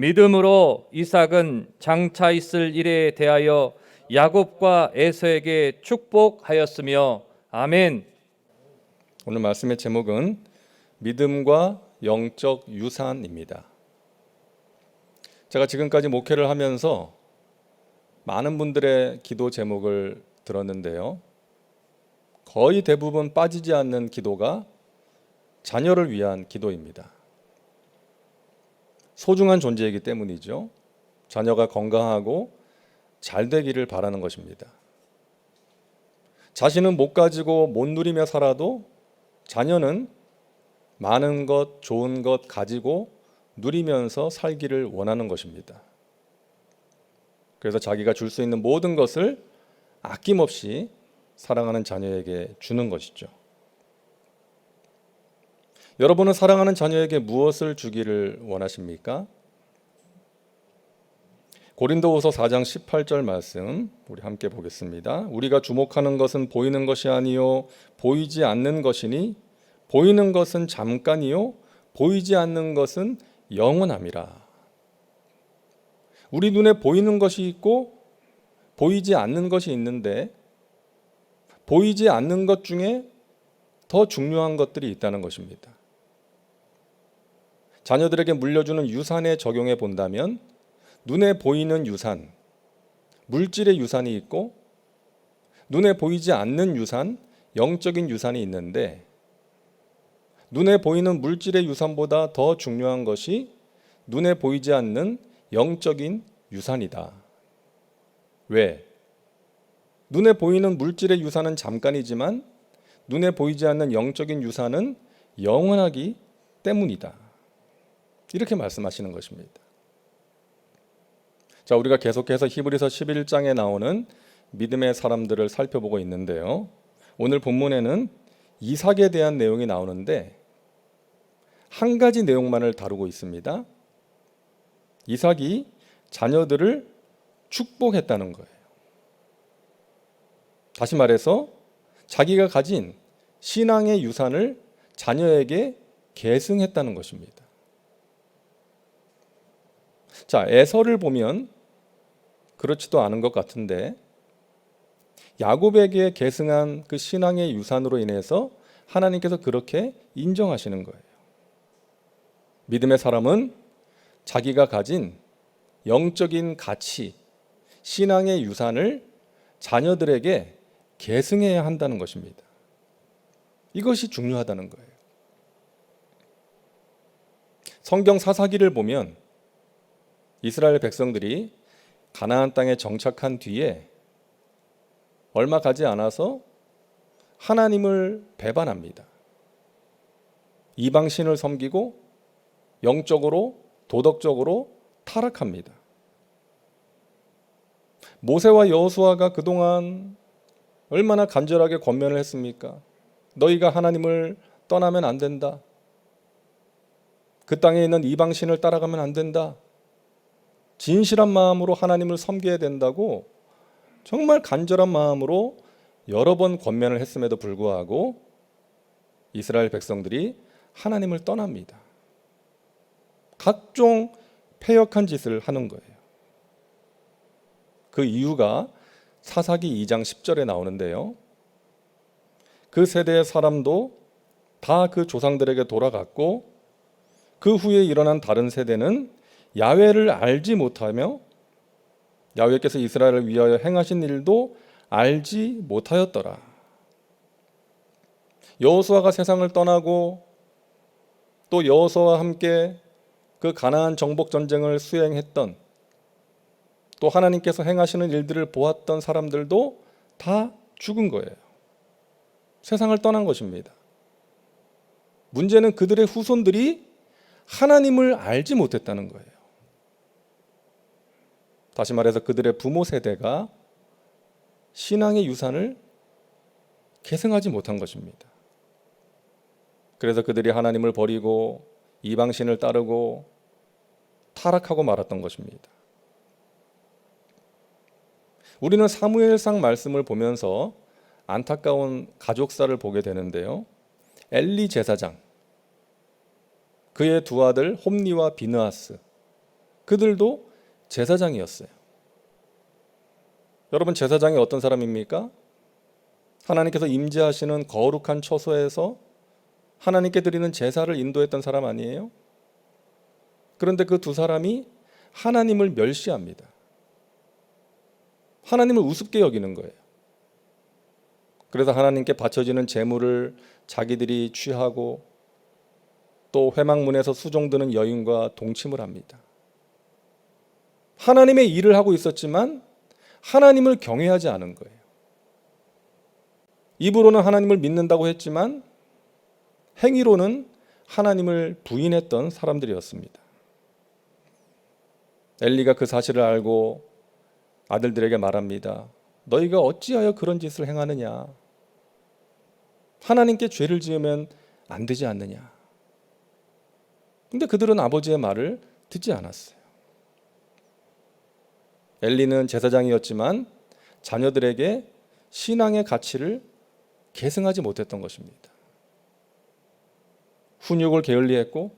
믿음으로 이삭은 장차 있을 일에 대하여 야곱과 에서에게 축복하였으며 아멘. 오늘 말씀의 제목은 믿음과 영적 유산입니다. 제가 지금까지 목회를 하면서 많은 분들의 기도 제목을 들었는데요. 거의 대부분 빠지지 않는 기도가 자녀를 위한 기도입니다. 소중한 존재이기 때문이죠. 자녀가 건강하고 잘 되기를 바라는 것입니다. 자신은 못 가지고 못 누리며 살아도 자녀는 많은 것, 좋은 것 가지고 누리면서 살기를 원하는 것입니다. 그래서 자기가 줄 수 있는 모든 것을 아낌없이 사랑하는 자녀에게 주는 것이죠. 여러분은 사랑하는 자녀에게 무엇을 주기를 원하십니까? 고린도후서 4장 18절 말씀 우리 함께 보겠습니다. 우리가 주목하는 것은 보이는 것이 아니요 보이지 않는 것이니 보이는 것은 잠깐이요 보이지 않는 것은 영원함이라. 우리 눈에 보이는 것이 있고 보이지 않는 것이 있는데 보이지 않는 것 중에 더 중요한 것들이 있다는 것입니다. 자녀들에게 물려주는 유산에 적용해 본다면 눈에 보이는 유산, 물질의 유산이 있고 눈에 보이지 않는 유산, 영적인 유산이 있는데 눈에 보이는 물질의 유산보다 더 중요한 것이 눈에 보이지 않는 영적인 유산이다. 왜? 눈에 보이는 물질의 유산은 잠깐이지만 눈에 보이지 않는 영적인 유산은 영원하기 때문이다. 이렇게 말씀하시는 것입니다. 자, 우리가 계속해서 히브리서 11장에 나오는 믿음의 사람들을 살펴보고 있는데요. 오늘 본문에는 이삭에 대한 내용이 나오는데 한 가지 내용만을 다루고 있습니다. 이삭이 자녀들을 축복했다는 거예요. 다시 말해서 자기가 가진 신앙의 유산을 자녀에게 계승했다는 것입니다. 자, 에서를 보면 그렇지도 않은 것 같은데 야곱에게 계승한 그 신앙의 유산으로 인해서 하나님께서 그렇게 인정하시는 거예요. 믿음의 사람은 자기가 가진 영적인 가치, 신앙의 유산을 자녀들에게 계승해야 한다는 것입니다. 이것이 중요하다는 거예요. 성경 사사기를 보면 이스라엘 백성들이 가나안 땅에 정착한 뒤에 얼마 가지 않아서 하나님을 배반합니다. 이방신을 섬기고 영적으로 도덕적으로 타락합니다. 모세와 여호수아가 그동안 얼마나 간절하게 권면을 했습니까? 너희가 하나님을 떠나면 안 된다. 그 땅에 있는 이방신을 따라가면 안 된다. 진실한 마음으로 하나님을 섬겨야 된다고 정말 간절한 마음으로 여러 번 권면을 했음에도 불구하고 이스라엘 백성들이 하나님을 떠납니다. 각종 패역한 짓을 하는 거예요. 그 이유가 사사기 2장 10절에 나오는데요. 그 세대의 사람도 다 그 조상들에게 돌아갔고 그 후에 일어난 다른 세대는 야훼를 알지 못하며 야훼께서 이스라엘을 위하여 행하신 일도 알지 못하였더라. 여호수아가 세상을 떠나고 또 여호수아와 함께 그 가나안 정복 전쟁을 수행했던 또 하나님께서 행하시는 일들을 보았던 사람들도 다 죽은 거예요. 세상을 떠난 것입니다. 문제는 그들의 후손들이 하나님을 알지 못했다는 거예요. 다시 말해서 그들의 부모 세대가 신앙의 유산을 계승하지 못한 것입니다. 그래서 그들이 하나님을 버리고 이방신을 따르고 타락하고 말았던 것입니다. 우리는 사무엘상 말씀을 보면서 안타까운 가족사를 보게 되는데요. 엘리 제사장, 그의 두 아들 홈니와 비느하스, 그들도 제사장이었어요. 여러분, 제사장이 어떤 사람입니까? 하나님께서 임재하시는 거룩한 처소에서 하나님께 드리는 제사를 인도했던 사람 아니에요? 그런데 그 두 사람이 하나님을 멸시합니다. 하나님을 우습게 여기는 거예요. 그래서 하나님께 바쳐지는 제물을 자기들이 취하고 또 회막문에서 수종드는 여인과 동침을 합니다. 하나님의 일을 하고 있었지만 하나님을 경외하지 않은 거예요. 입으로는 하나님을 믿는다고 했지만 행위로는 하나님을 부인했던 사람들이었습니다. 엘리가 그 사실을 알고 아들들에게 말합니다. 너희가 어찌하여 그런 짓을 행하느냐? 하나님께 죄를 지으면 안 되지 않느냐? 근데 그들은 아버지의 말을 듣지 않았어요. 엘리는 제사장이었지만 자녀들에게 신앙의 가치를 계승하지 못했던 것입니다. 훈육을 게을리했고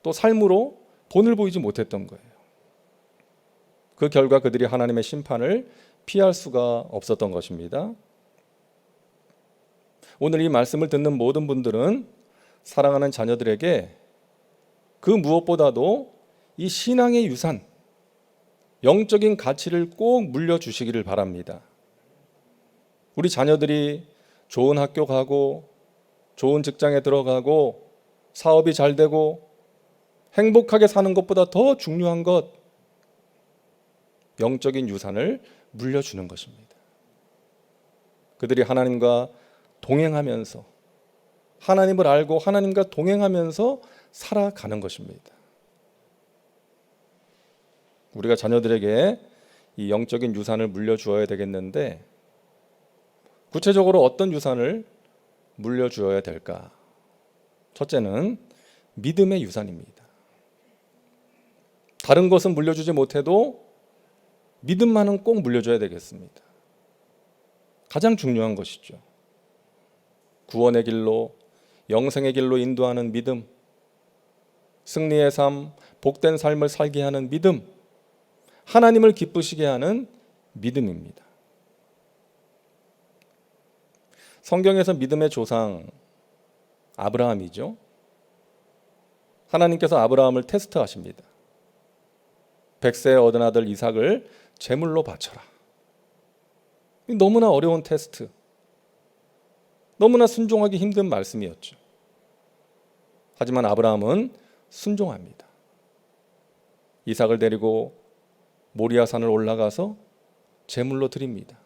또 삶으로 본을 보이지 못했던 거예요. 그 결과 그들이 하나님의 심판을 피할 수가 없었던 것입니다. 오늘 이 말씀을 듣는 모든 분들은 사랑하는 자녀들에게 그 무엇보다도 이 신앙의 유산, 영적인 가치를 꼭 물려주시기를 바랍니다. 우리 자녀들이 좋은 학교 가고 좋은 직장에 들어가고 사업이 잘 되고 행복하게 사는 것보다 더 중요한 것, 영적인 유산을 물려주는 것입니다. 그들이 하나님과 동행하면서 하나님을 알고 하나님과 동행하면서 살아가는 것입니다. 우리가 자녀들에게 이 영적인 유산을 물려주어야 되겠는데 구체적으로 어떤 유산을 물려주어야 될까? 첫째는 믿음의 유산입니다. 다른 것은 물려주지 못해도 믿음만은 꼭 물려줘야 되겠습니다. 가장 중요한 것이죠. 구원의 길로, 영생의 길로 인도하는 믿음, 승리의 삶, 복된 삶을 살게 하는 믿음, 하나님을 기쁘시게 하는 믿음입니다. 성경에서 믿음의 조상 아브라함이죠. 하나님께서 아브라함을 테스트하십니다. 100세에 얻은 아들 이삭을 제물로 바쳐라. 너무나 어려운 테스트, 너무나 순종하기 힘든 말씀이었죠. 하지만 아브라함은 순종합니다. 이삭을 데리고 모리아산을 올라가서 제물로 드립니다.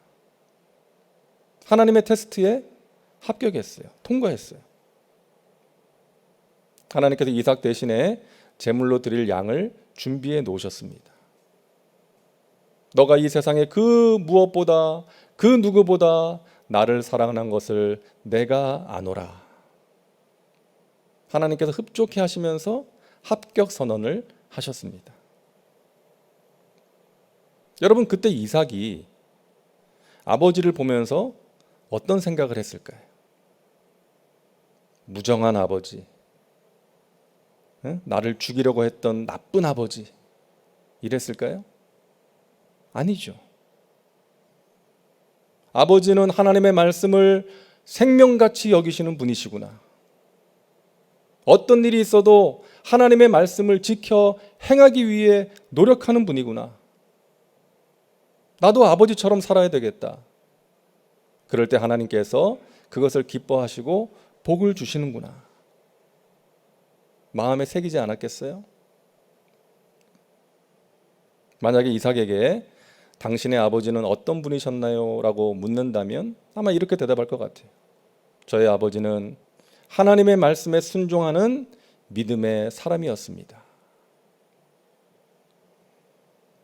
하나님의 테스트에 합격했어요. 통과했어요. 하나님께서 이삭 대신에 제물로 드릴 양을 준비해 놓으셨습니다. 너가 이 세상에 그 무엇보다 그 누구보다 나를 사랑한 것을 내가 아노라. 하나님께서 흡족해 하시면서 합격 선언을 하셨습니다. 여러분, 그때 이삭이 아버지를 보면서 어떤 생각을 했을까요? 무정한 아버지, 나를 죽이려고 했던 나쁜 아버지, 이랬을까요? 아니죠. 아버지는 하나님의 말씀을 생명같이 여기시는 분이시구나. 어떤 일이 있어도 하나님의 말씀을 지켜 행하기 위해 노력하는 분이구나. 나도 아버지처럼 살아야 되겠다. 그럴 때 하나님께서 그것을 기뻐하시고 복을 주시는구나. 마음에 새기지 않았겠어요? 만약에 이삭에게 당신의 아버지는 어떤 분이셨나요? 라고 묻는다면 아마 이렇게 대답할 것 같아요. 저의 아버지는 하나님의 말씀에 순종하는 믿음의 사람이었습니다.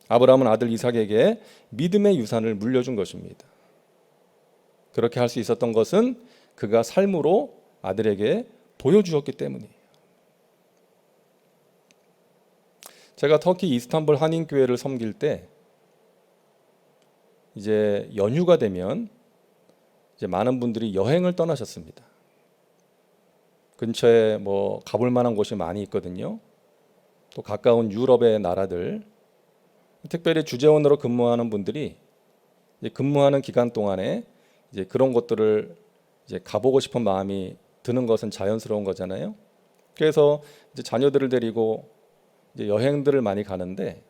아브라함은 아들 이삭에게 믿음의 유산을 물려준 것입니다. 그렇게 할 수 있었던 것은 그가 삶으로 아들에게 보여주었기 때문이에요. 제가 터키 이스탄불 한인교회를 섬길 때 이제 연휴가 되면 이제 많은 분들이 여행을 떠나셨습니다. 근처에 뭐 가볼 만한 곳이 많이 있거든요. 또 가까운 유럽의 나라들, 특별히 주재원으로 근무하는 분들이 이제 근무하는 기간 동안에 이제 그런 것들을 이제 가보고 싶은 마음이 드는 것은 자연스러운 거잖아요. 그래서 이제 자녀들을 데리고 이제 여행들을 많이 가는데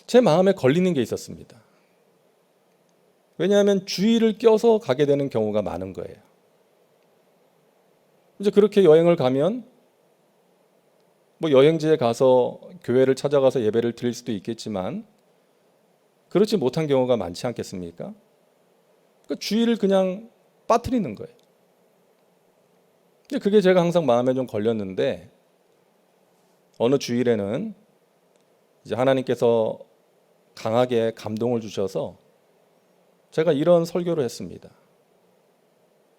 제 마음에 걸리는 게 있었습니다. 왜냐하면 주의를 껴서 가게 되는 경우가 많은 거예요. 이제 그렇게 여행을 가면 뭐 여행지에 가서 교회를 찾아가서 예배를 드릴 수도 있겠지만 그렇지 못한 경우가 많지 않겠습니까? 그러니까 주의를 그냥 빠뜨리는 거예요. 근데 그게 제가 항상 마음에 좀 걸렸는데 어느 주일에는 이제 하나님께서 강하게 감동을 주셔서 제가 이런 설교를 했습니다.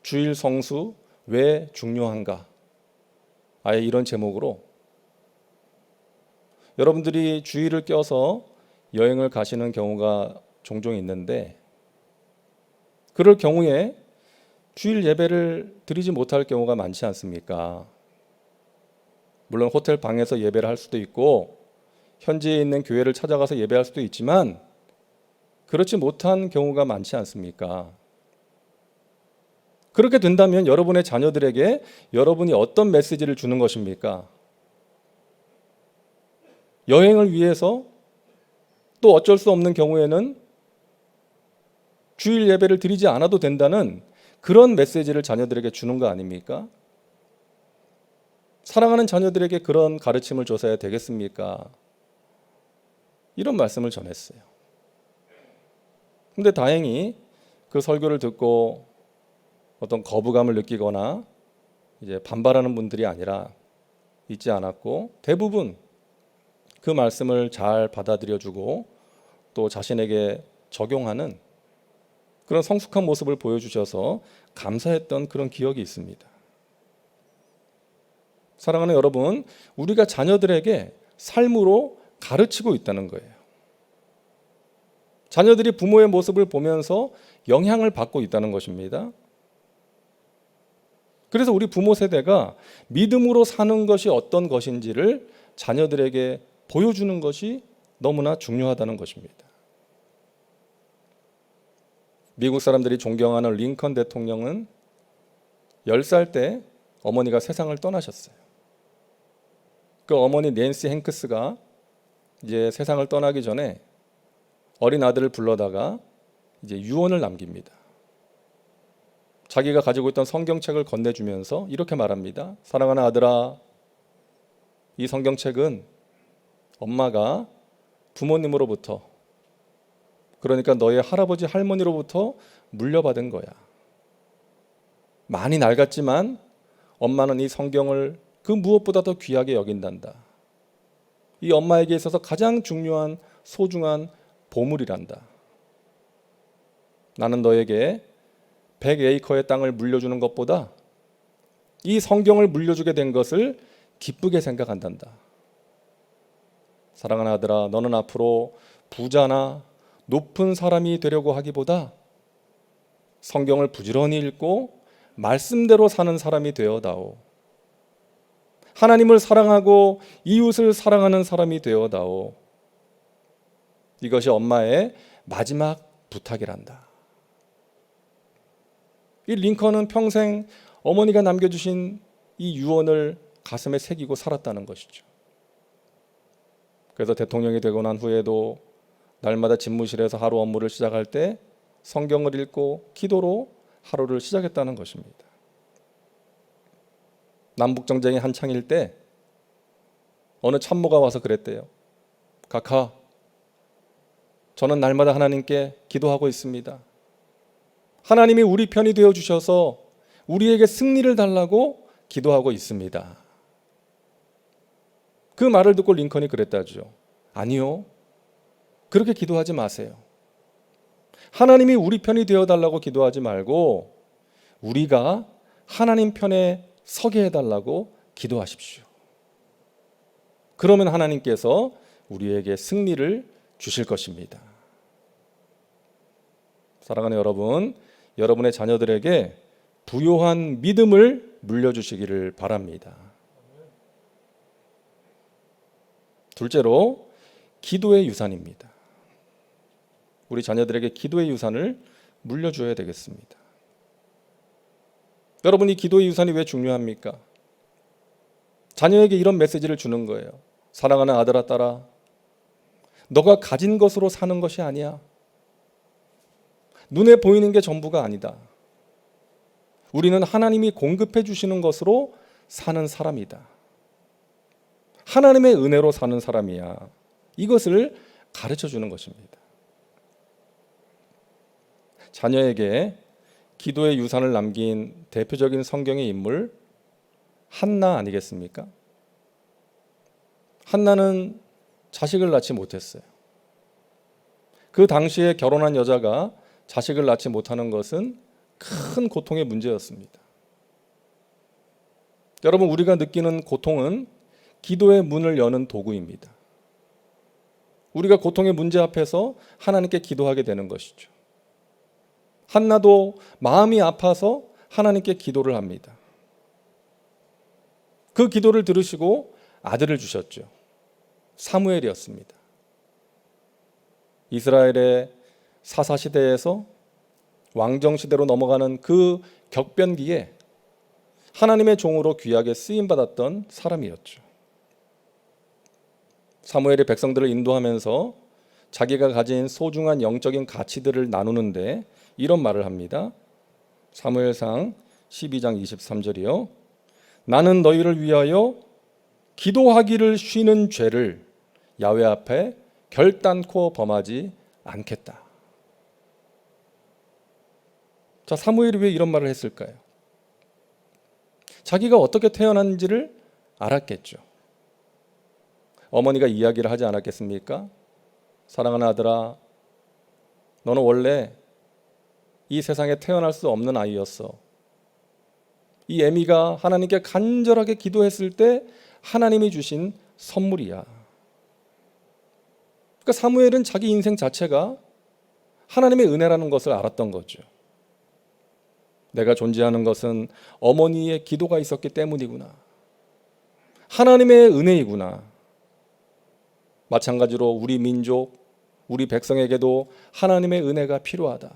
주일 성수 왜 중요한가? 아예 이런 제목으로 여러분들이 주일을 껴서 여행을 가시는 경우가 종종 있는데 그럴 경우에 주일 예배를 드리지 못할 경우가 많지 않습니까? 물론 호텔 방에서 예배를 할 수도 있고 현지에 있는 교회를 찾아가서 예배할 수도 있지만 그렇지 못한 경우가 많지 않습니까? 그렇게 된다면 여러분의 자녀들에게 여러분이 어떤 메시지를 주는 것입니까? 여행을 위해서 또 어쩔 수 없는 경우에는 주일 예배를 드리지 않아도 된다는 그런 메시지를 자녀들에게 주는 거 아닙니까? 사랑하는 자녀들에게 그런 가르침을 줘서야 되겠습니까? 이런 말씀을 전했어요. 근데 다행히 그 설교를 듣고 어떤 거부감을 느끼거나 이제 반발하는 분들이 아니라 있지 않았고 대부분 그 말씀을 잘 받아들여주고 또 자신에게 적용하는 그런 성숙한 모습을 보여주셔서 감사했던 그런 기억이 있습니다. 사랑하는 여러분, 우리가 자녀들에게 삶으로 가르치고 있다는 거예요. 자녀들이 부모의 모습을 보면서 영향을 받고 있다는 것입니다. 그래서 우리 부모 세대가 믿음으로 사는 것이 어떤 것인지를 자녀들에게 보여주는 것이 너무나 중요하다는 것입니다. 미국 사람들이 존경하는 링컨 대통령은 10살 때 어머니가 세상을 떠나셨어요. 그 어머니 낸시 행크스가 이제 세상을 떠나기 전에 어린 아들을 불러다가 이제 유언을 남깁니다. 자기가 가지고 있던 성경책을 건네주면서 이렇게 말합니다. 사랑하는 아들아, 이 성경책은 엄마가 부모님으로부터, 그러니까 너의 할아버지 할머니로부터 물려받은 거야. 많이 낡았지만 엄마는 이 성경을 그 무엇보다 더 귀하게 여긴단다. 이 엄마에게 있어서 가장 중요한 소중한 보물이란다. 나는 너에게 100에이커의 땅을 물려주는 것보다 이 성경을 물려주게 된 것을 기쁘게 생각한단다. 사랑하는 아들아, 너는 앞으로 부자나 높은 사람이 되려고 하기보다 성경을 부지런히 읽고 말씀대로 사는 사람이 되어다오. 하나님을 사랑하고 이웃을 사랑하는 사람이 되어다오. 이것이 엄마의 마지막 부탁이란다. 이 링컨은 평생 어머니가 남겨주신 이 유언을 가슴에 새기고 살았다는 것이죠. 그래서 대통령이 되고 난 후에도 날마다 집무실에서 하루 업무를 시작할 때 성경을 읽고 기도로 하루를 시작했다는 것입니다. 남북전쟁이 한창일 때 어느 참모가 와서 그랬대요. 각하, 저는 날마다 하나님께 기도하고 있습니다. 하나님이 우리 편이 되어주셔서 우리에게 승리를 달라고 기도하고 있습니다. 그 말을 듣고 링컨이 그랬다죠. 아니요, 그렇게 기도하지 마세요. 하나님이 우리 편이 되어달라고 기도하지 말고 우리가 하나님 편에 서게 해달라고 기도하십시오. 그러면 하나님께서 우리에게 승리를 주실 것입니다. 사랑하는 여러분, 여러분의 자녀들에게 부요한 믿음을 물려주시기를 바랍니다. 둘째로 기도의 유산입니다. 우리 자녀들에게 기도의 유산을 물려줘야 되겠습니다. 여러분, 이 기도의 유산이 왜 중요합니까? 자녀에게 이런 메시지를 주는 거예요. 사랑하는 아들아, 딸아, 너가 가진 것으로 사는 것이 아니야. 눈에 보이는 게 전부가 아니다. 우리는 하나님이 공급해 주시는 것으로 사는 사람이다. 하나님의 은혜로 사는 사람이야. 이것을 가르쳐 주는 것입니다. 자녀에게 기도의 유산을 남긴 대표적인 성경의 인물 한나 아니겠습니까? 한나는 자식을 낳지 못했어요. 그 당시에 결혼한 여자가 자식을 낳지 못하는 것은 큰 고통의 문제였습니다. 여러분, 우리가 느끼는 고통은 기도의 문을 여는 도구입니다. 우리가 고통의 문제 앞에서 하나님께 기도하게 되는 것이죠. 한나도 마음이 아파서 하나님께 기도를 합니다. 그 기도를 들으시고 아들을 주셨죠. 사무엘이었습니다. 이스라엘의 사사시대에서 왕정시대로 넘어가는 그 격변기에 하나님의 종으로 귀하게 쓰임받았던 사람이었죠. 사무엘이 백성들을 인도하면서 자기가 가진 소중한 영적인 가치들을 나누는데 이런 말을 합니다. 사무엘상 12장 23절이요. 나는 너희를 위하여 기도하기를 쉬는 죄를 야훼 앞에 결단코 범하지 않겠다. 자, 사무엘이 왜 이런 말을 했을까요? 자기가 어떻게 태어난지를 알았겠죠. 어머니가 이야기를 하지 않았겠습니까? 사랑하는 아들아, 너는 원래 이 세상에 태어날 수 없는 아이였어. 이 애미가 하나님께 간절하게 기도했을 때 하나님이 주신 선물이야. 그러니까 사무엘은 자기 인생 자체가 하나님의 은혜라는 것을 알았던 거죠. 내가 존재하는 것은 어머니의 기도가 있었기 때문이구나. 하나님의 은혜이구나. 마찬가지로 우리 민족, 우리 백성에게도 하나님의 은혜가 필요하다.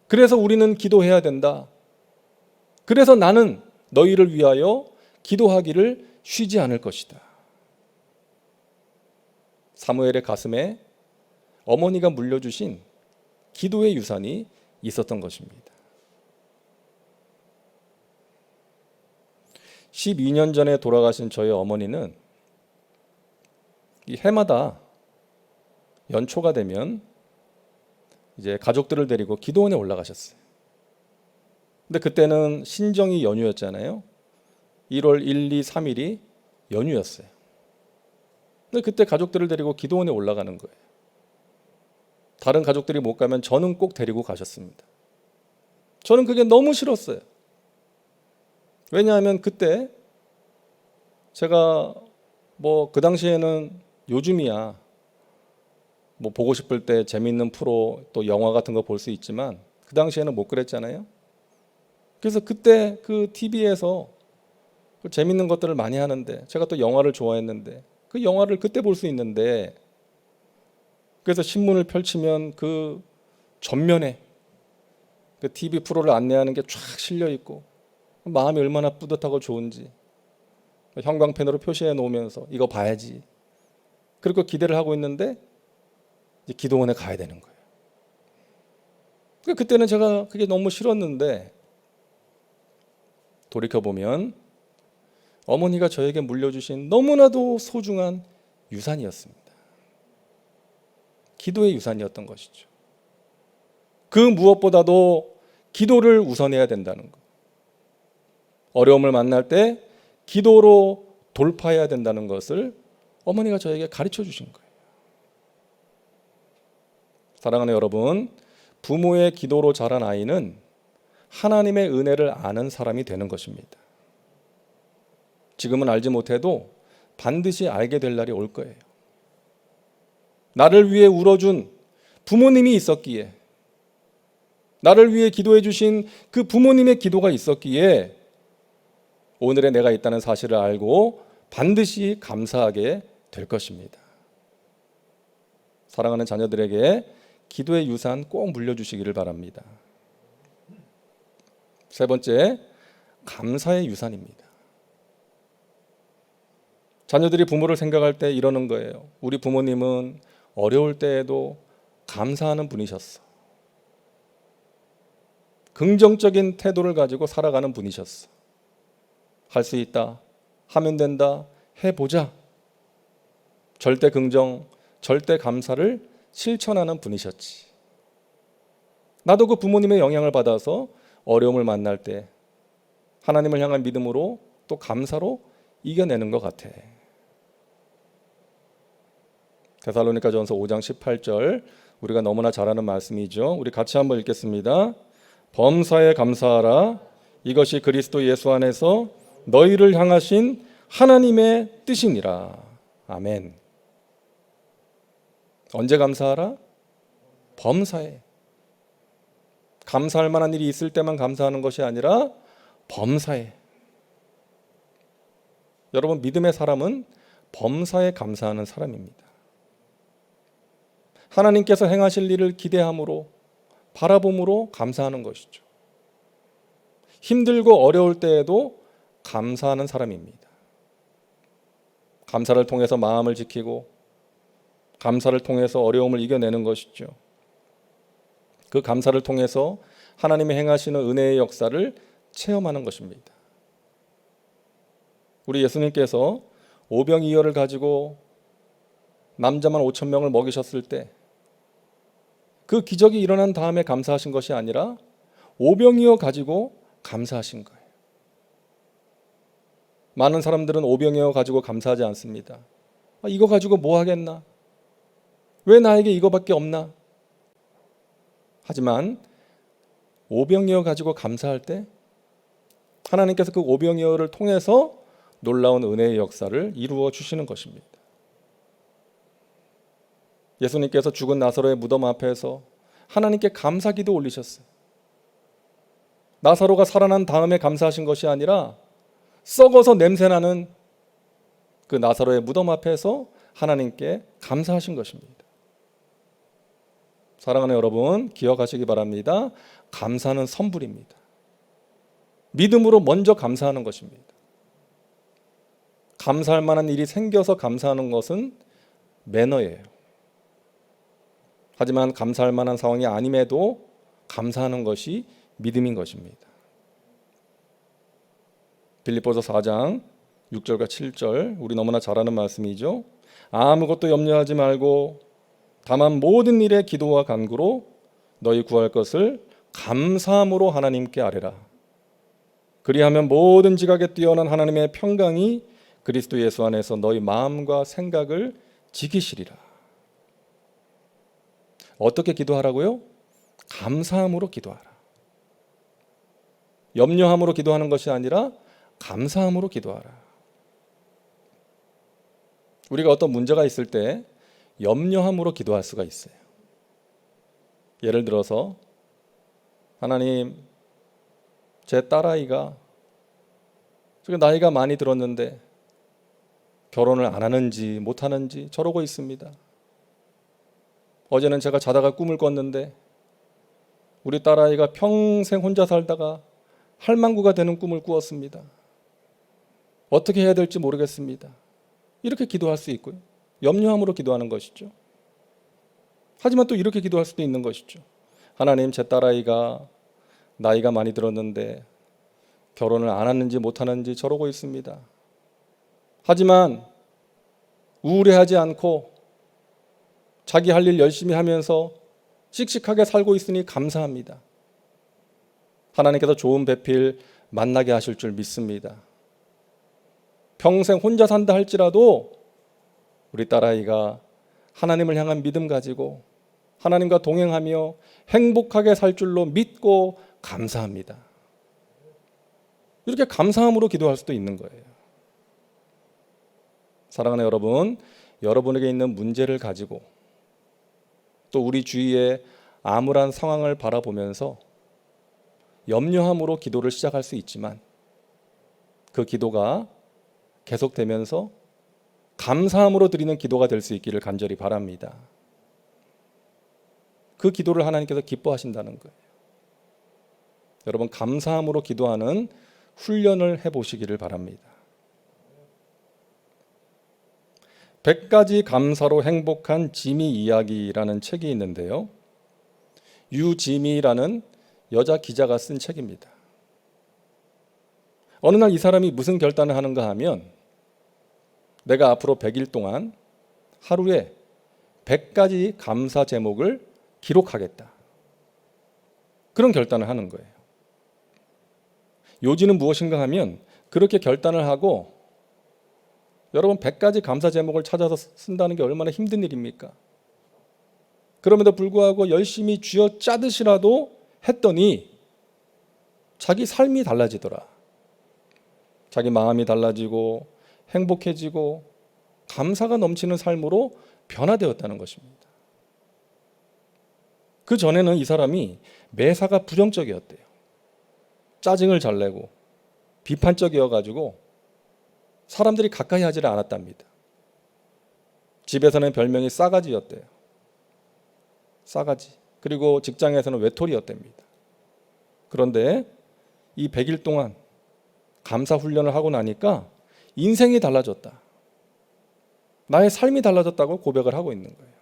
그래서 우리는 기도해야 된다. 그래서 나는 너희를 위하여 기도하기를 쉬지 않을 것이다. 사무엘의 가슴에 어머니가 물려주신 기도의 유산이 있었던 것입니다. 12년 전에 돌아가신 저희 어머니는 이 해마다 연초가 되면 이제 가족들을 데리고 기도원에 올라가셨어요. 근데 그때는 신정이 연휴였잖아요. 1월 1, 2, 3일이 연휴였어요. 근데 그때 가족들을 데리고 기도원에 올라가는 거예요. 다른 가족들이 못 가면 저는 꼭 데리고 가셨습니다. 저는 그게 너무 싫었어요. 왜냐하면 그때 제가 그 당시에는 요즘이야 보고 싶을 때 재미있는 프로 또 영화 같은 거 볼 수 있지만 그 당시에는 못 그랬잖아요. 그래서 그때 그 TV에서 그 재밌는 것들을 많이 하는데 제가 또 영화를 좋아했는데 그 영화를 그때 볼 수 있는데 그래서 신문을 펼치면 그 전면에 그 TV 프로를 안내하는 게 쫙 실려 있고 마음이 얼마나 뿌듯하고 좋은지 형광펜으로 표시해 놓으면서 이거 봐야지. 그리고 기대를 하고 있는데 이제 기도원에 가야 되는 거예요. 그때는 제가 그게 너무 싫었는데 돌이켜보면 어머니가 저에게 물려주신 너무나도 소중한 유산이었습니다. 기도의 유산이었던 것이죠. 그 무엇보다도 기도를 우선해야 된다는 것. 어려움을 만날 때 기도로 돌파해야 된다는 것을 어머니가 저에게 가르쳐 주신 거예요. 사랑하는 여러분, 부모의 기도로 자란 아이는 하나님의 은혜를 아는 사람이 되는 것입니다. 지금은 알지 못해도 반드시 알게 될 날이 올 거예요. 나를 위해 울어준 부모님이 있었기에, 나를 위해 기도해 주신 그 부모님의 기도가 있었기에 오늘의 내가 있다는 사실을 알고 반드시 감사하게 될 것입니다. 사랑하는 자녀들에게 기도의 유산 꼭 물려주시기를 바랍니다. 세 번째, 감사의 유산입니다. 자녀들이 부모를 생각할 때 이러는 거예요. 우리 부모님은 어려울 때에도 감사하는 분이셨어. 긍정적인 태도를 가지고 살아가는 분이셨어. 할 수 있다, 하면 된다, 해보자. 절대 긍정, 절대 감사를 실천하는 분이셨지. 나도 그 부모님의 영향을 받아서 어려움을 만날 때 하나님을 향한 믿음으로 또 감사로 이겨내는 것 같아. 데살로니가전서 5장 18절, 우리가 너무나 잘 아는 말씀이죠. 우리 같이 한번 읽겠습니다. 범사에 감사하라. 이것이 그리스도 예수 안에서 너희를 향하신 하나님의 뜻이니라. 아멘. 언제 감사하라? 범사에. 감사할 만한 일이 있을 때만 감사하는 것이 아니라 범사에. 여러분, 믿음의 사람은 범사에 감사하는 사람입니다. 하나님께서 행하실 일을 기대함으로, 바라봄으로 감사하는 것이죠. 힘들고 어려울 때에도 감사하는 사람입니다. 감사를 통해서 마음을 지키고 감사를 통해서 어려움을 이겨내는 것이죠. 그 감사를 통해서 하나님이 행하시는 은혜의 역사를 체험하는 것입니다. 우리 예수님께서 오병이어를 가지고 남자만 5천 명을 먹이셨을 때 그 기적이 일어난 다음에 감사하신 것이 아니라 오병이어 가지고 감사하신 거예요. 많은 사람들은 오병이어 가지고 감사하지 않습니다. 이거 가지고 뭐 하겠나? 왜 나에게 이거밖에 없나? 하지만 오병이어 가지고 감사할 때 하나님께서 그 오병이어를 통해서 놀라운 은혜의 역사를 이루어 주시는 것입니다. 예수님께서 죽은 나사로의 무덤 앞에서 하나님께 감사기도 올리셨어요. 나사로가 살아난 다음에 감사하신 것이 아니라 썩어서 냄새나는 그 나사로의 무덤 앞에서 하나님께 감사하신 것입니다. 사랑하는 여러분, 기억하시기 바랍니다. 감사는 선불입니다. 믿음으로 먼저 감사하는 것입니다. 감사할 만한 일이 생겨서 감사하는 것은 매너예요. 하지만 감사할 만한 상황이 아님에도 감사하는 것이 믿음인 것입니다. 빌립보서 4장 6절과 7절, 우리 너무나 잘 아는 말씀이죠. 아무것도 염려하지 말고 다만 모든 일에 기도와 간구로 너희 구할 것을 감사함으로 하나님께 아뢰라. 그리하면 모든 지각에 뛰어난 하나님의 평강이 그리스도 예수 안에서 너희 마음과 생각을 지키시리라. 어떻게 기도하라고요? 감사함으로 기도하라. 염려함으로 기도하는 것이 아니라 감사함으로 기도하라. 우리가 어떤 문제가 있을 때 염려함으로 기도할 수가 있어요. 예를 들어서 하나님, 제 딸아이가 지금 나이가 많이 들었는데 결혼을 안 하는지 못 하는지 저러고 있습니다. 어제는 제가 자다가 꿈을 꿨는데 우리 딸아이가 평생 혼자 살다가 할망구가 되는 꿈을 꾸었습니다. 어떻게 해야 될지 모르겠습니다. 이렇게 기도할 수 있고요. 염려함으로 기도하는 것이죠. 하지만 또 이렇게 기도할 수도 있는 것이죠. 하나님, 제 딸아이가 나이가 많이 들었는데 결혼을 안 하는지 못 하는지 저러고 있습니다. 하지만 우울해하지 않고 자기 할 일 열심히 하면서 씩씩하게 살고 있으니 감사합니다. 하나님께서 좋은 배필 만나게 하실 줄 믿습니다. 평생 혼자 산다 할지라도 우리 딸아이가 하나님을 향한 믿음 가지고 하나님과 동행하며 행복하게 살 줄로 믿고 감사합니다. 이렇게 감사함으로 기도할 수도 있는 거예요. 사랑하는 여러분, 여러분에게 있는 문제를 가지고 또 우리 주위의 암울한 상황을 바라보면서 염려함으로 기도를 시작할 수 있지만 그 기도가 계속되면서 감사함으로 드리는 기도가 될 수 있기를 간절히 바랍니다. 그 기도를 하나님께서 기뻐하신다는 거예요. 여러분, 감사함으로 기도하는 훈련을 해보시기를 바랍니다. 100가지 감사로 행복한 지미 이야기라는 책이 있는데요. 유지미라는 여자 기자가 쓴 책입니다. 어느 날 이 사람이 무슨 결단을 하는가 하면 내가 앞으로 100일 동안 하루에 100가지 감사 제목을 기록하겠다. 그런 결단을 하는 거예요. 요지는 무엇인가 하면 그렇게 결단을 하고 여러분 100가지 감사 제목을 찾아서 쓴다는 게 얼마나 힘든 일입니까? 그럼에도 불구하고 열심히 쥐어 짜듯이라도 했더니 자기 삶이 달라지더라. 자기 마음이 달라지고 행복해지고 감사가 넘치는 삶으로 변화되었다는 것입니다. 그 전에는 이 사람이 매사가 부정적이었대요. 짜증을 잘 내고 비판적이어가지고 사람들이 가까이 하지를 않았답니다. 집에서는 별명이 싸가지였대요. 싸가지. 그리고 직장에서는 외톨이였답니다. 그런데 이 100일 동안 감사 훈련을 하고 나니까 인생이 달라졌다. 나의 삶이 달라졌다고 고백을 하고 있는 거예요.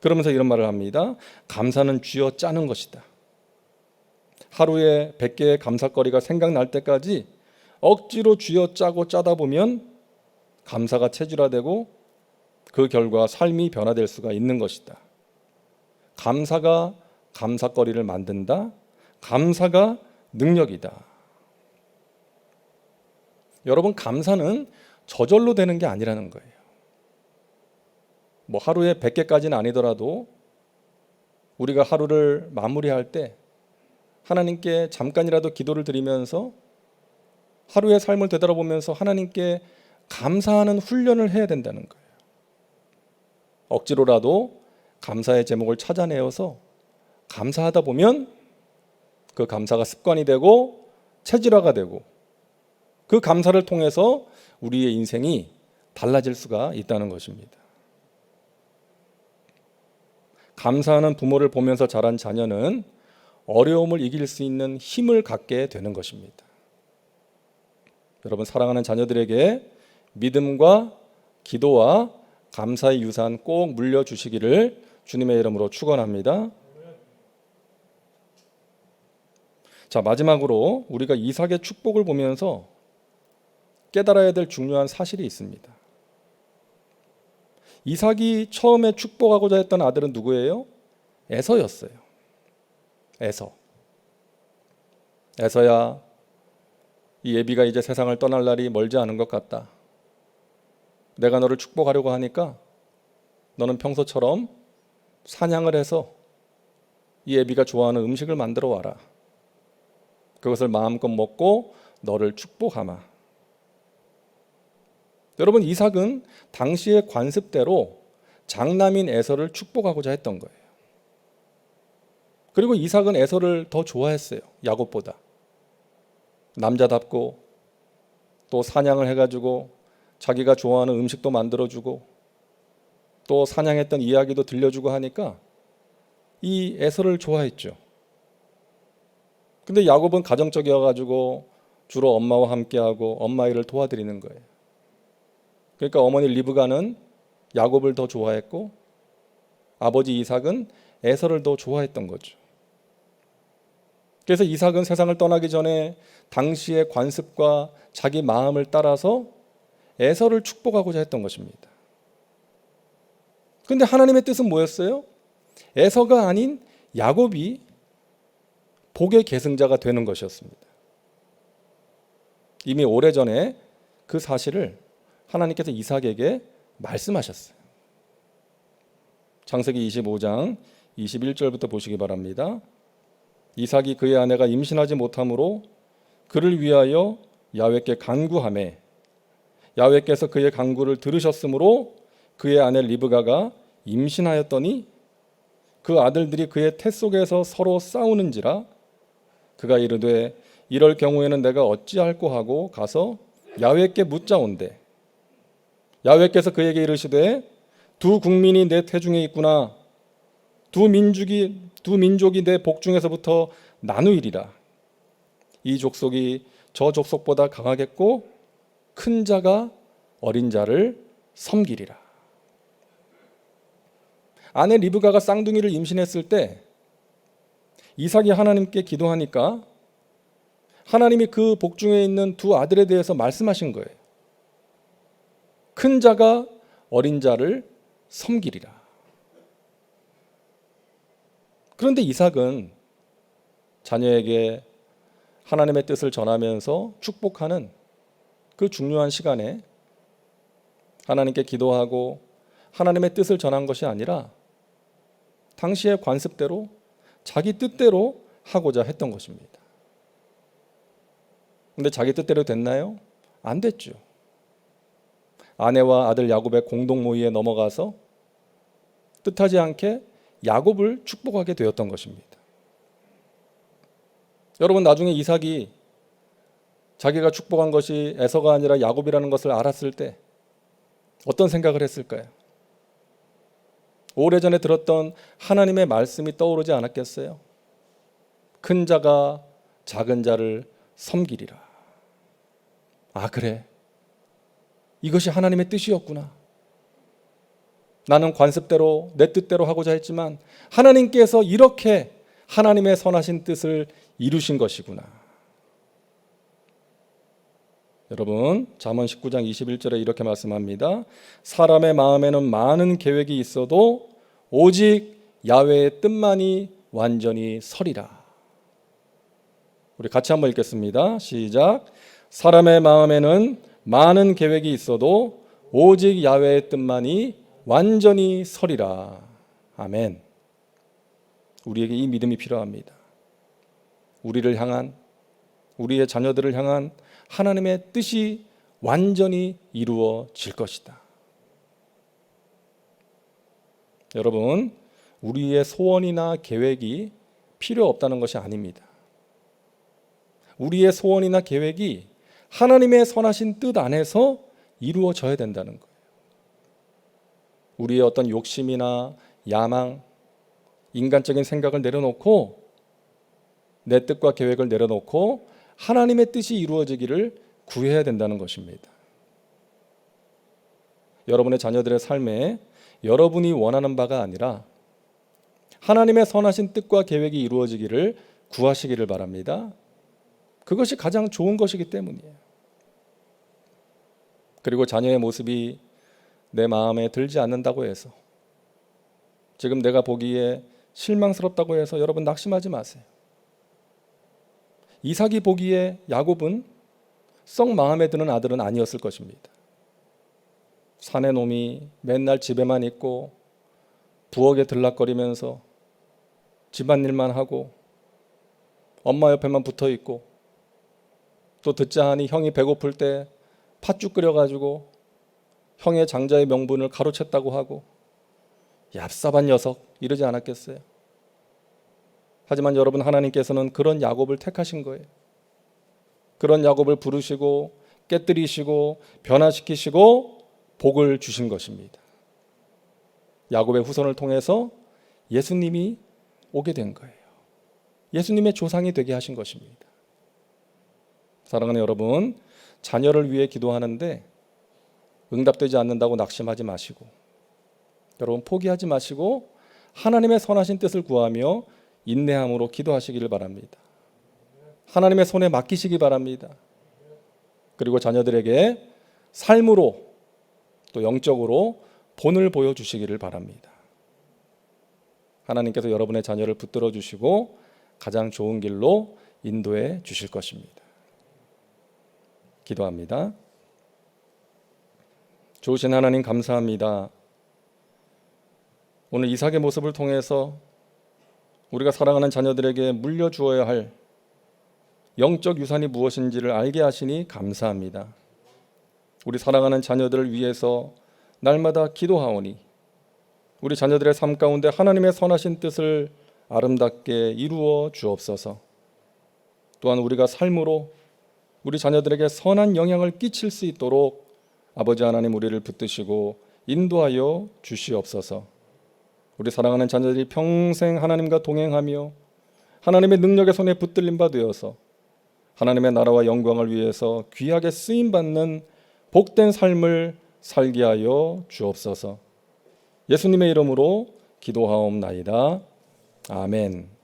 그러면서 이런 말을 합니다. 감사는 쥐어 짜는 것이다. 하루에 100개의 감사거리가 생각날 때까지 억지로 쥐어 짜고 짜다 보면 감사가 체질화되고 그 결과 삶이 변화될 수가 있는 것이다. 감사가 감사거리를 만든다. 감사가 능력이다. 여러분, 감사는 저절로 되는 게 아니라는 거예요. 뭐 하루에 100개까지는 아니더라도 우리가 하루를 마무리할 때 하나님께 잠깐이라도 기도를 드리면서 하루의 삶을 되돌아보면서 하나님께 감사하는 훈련을 해야 된다는 거예요. 억지로라도 감사의 제목을 찾아내어서 감사하다 보면 그 감사가 습관이 되고 체질화가 되고 그 감사를 통해서 우리의 인생이 달라질 수가 있다는 것입니다. 감사하는 부모를 보면서 자란 자녀는 어려움을 이길 수 있는 힘을 갖게 되는 것입니다. 여러분, 사랑하는 자녀들에게 믿음과 기도와 감사의 유산 꼭 물려주시기를 주님의 이름으로 축원합니다. 자, 마지막으로 우리가 이삭의 축복을 보면서 깨달아야 될 중요한 사실이 있습니다. 이삭이 처음에 축복하고자 했던 아들은 누구예요? 에서였어요. 에서. 에서야, 이 예비가 이제 세상을 떠날 날이 멀지 않은 것 같다. 내가 너를 축복하려고 하니까 너는 평소처럼 사냥을 해서 이 예비가 좋아하는 음식을 만들어 와라. 그것을 마음껏 먹고 너를 축복하마. 여러분, 이삭은 당시의 관습대로 장남인 에서를 축복하고자 했던 거예요. 그리고 이삭은 에서를 더 좋아했어요. 야곱보다. 남자답고 또 사냥을 해가지고 자기가 좋아하는 음식도 만들어주고 또 사냥했던 이야기도 들려주고 하니까 이 에서를 좋아했죠. 근데 야곱은 가정적이어가지고 주로 엄마와 함께하고 엄마 일을 도와드리는 거예요. 그러니까 어머니 리브가는 야곱을 더 좋아했고 아버지 이삭은 에서를 더 좋아했던 거죠. 그래서 이삭은 세상을 떠나기 전에 당시의 관습과 자기 마음을 따라서 에서를 축복하고자 했던 것입니다. 그런데 하나님의 뜻은 뭐였어요? 에서가 아닌 야곱이 복의 계승자가 되는 것이었습니다. 이미 오래전에 그 사실을 하나님께서 이삭에게 말씀하셨어요. 창세기 25장 21절부터 보시기 바랍니다. 이삭이 그의 아내가 임신하지 못함으로 그를 위하여 야훼께 간구하매 야훼께서 그의 간구를 들으셨으므로 그의 아내 리브가가 임신하였더니 그 아들들이 그의 태 속에서 서로 싸우는지라 그가 이르되 이럴 경우에는 내가 어찌할꼬 하고 가서 야훼께 묻자온대 야훼께서 그에게 이르시되 두 국민이 내 태중에 있구나. 두 민족이 내 복중에서부터 나누이리라. 이 족속이 저 족속보다 강하겠고 큰 자가 어린 자를 섬기리라. 아내 리브가가 쌍둥이를 임신했을 때 이삭이 하나님께 기도하니까 하나님이 그 복중에 있는 두 아들에 대해서 말씀하신 거예요. 큰 자가 어린 자를 섬기리라. 그런데 이삭은 자녀에게 하나님의 뜻을 전하면서 축복하는 그 중요한 시간에 하나님께 기도하고 하나님의 뜻을 전한 것이 아니라 당시의 관습대로 자기 뜻대로 하고자 했던 것입니다. 근데 자기 뜻대로 됐나요? 안 됐죠. 아내와 아들 야곱의 공동 모의에 넘어가서 뜻하지 않게 야곱을 축복하게 되었던 것입니다. 여러분, 나중에 이삭이 자기가 축복한 것이 에서가 아니라 야곱이라는 것을 알았을 때 어떤 생각을 했을까요? 오래전에 들었던 하나님의 말씀이 떠오르지 않았겠어요? 큰 자가 작은 자를 섬기리라. 아, 그래. 이것이 하나님의 뜻이었구나. 나는 관습대로 내 뜻대로 하고자 했지만 하나님께서 이렇게 하나님의 선하신 뜻을 이루신 것이구나. 여러분, 잠언 19장 21절에 이렇게 말씀합니다. 사람의 마음에는 많은 계획이 있어도 오직 야훼의 뜻만이 완전히 서리라. 우리 같이 한번 읽겠습니다. 시작. 사람의 마음에는 많은 계획이 있어도 오직 야훼의 뜻만이 완전히 서리라. 아멘. 우리에게 이 믿음이 필요합니다. 우리를 향한, 우리의 자녀들을 향한 하나님의 뜻이 완전히 이루어질 것이다. 여러분, 우리의 소원이나 계획이 필요 없다는 것이 아닙니다. 우리의 소원이나 계획이 하나님의 선하신 뜻 안에서 이루어져야 된다는 거예요. 우리의 어떤 욕심이나 야망, 인간적인 생각을 내려놓고 내 뜻과 계획을 내려놓고 하나님의 뜻이 이루어지기를 구해야 된다는 것입니다. 여러분의 자녀들의 삶에 여러분이 원하는 바가 아니라 하나님의 선하신 뜻과 계획이 이루어지기를 구하시기를 바랍니다. 그것이 가장 좋은 것이기 때문이에요. 그리고 자녀의 모습이 내 마음에 들지 않는다고 해서, 지금 내가 보기에 실망스럽다고 해서 여러분 낙심하지 마세요. 이삭이 보기에 야곱은 썩 마음에 드는 아들은 아니었을 것입니다. 사내 놈이 맨날 집에만 있고 부엌에 들락거리면서 집안일만 하고 엄마 옆에만 붙어 있고, 또 듣자 하니 형이 배고플 때 팥죽 끓여가지고 형의 장자의 명분을 가로챘다고 하고 얍삽한 녀석 이러지 않았겠어요? 하지만 여러분, 하나님께서는 그런 야곱을 택하신 거예요. 그런 야곱을 부르시고 깨뜨리시고 변화시키시고 복을 주신 것입니다. 야곱의 후손을 통해서 예수님이 오게 된 거예요. 예수님의 조상이 되게 하신 것입니다. 사랑하는 여러분, 자녀를 위해 기도하는데 응답되지 않는다고 낙심하지 마시고, 여러분 포기하지 마시고 하나님의 선하신 뜻을 구하며 인내함으로 기도하시기를 바랍니다. 하나님의 손에 맡기시기 바랍니다. 그리고 자녀들에게 삶으로 또 영적으로 본을 보여주시기를 바랍니다. 하나님께서 여러분의 자녀를 붙들어 주시고 가장 좋은 길로 인도해 주실 것입니다. 기도합니다. 좋으신 하나님, 감사합니다. 오늘 이삭의 모습을 통해서 우리가 사랑하는 자녀들에게 물려주어야 할 영적 유산이 무엇인지를 알게 하시니 감사합니다. 우리 사랑하는 자녀들을 위해서 날마다 기도하오니 우리 자녀들의 삶 가운데 하나님의 선하신 뜻을 아름답게 이루어 주옵소서. 또한 우리가 삶으로 우리 자녀들에게 선한 영향을 끼칠 수 있도록 아버지 하나님 우리를 붙드시고 인도하여 주시옵소서. 우리 사랑하는 자녀들이 평생 하나님과 동행하며 하나님의 능력의 손에 붙들림 바 되어서 하나님의 나라와 영광을 위해서 귀하게 쓰임받는 복된 삶을 살게 하여 주옵소서. 예수님의 이름으로 기도하옵나이다. 아멘.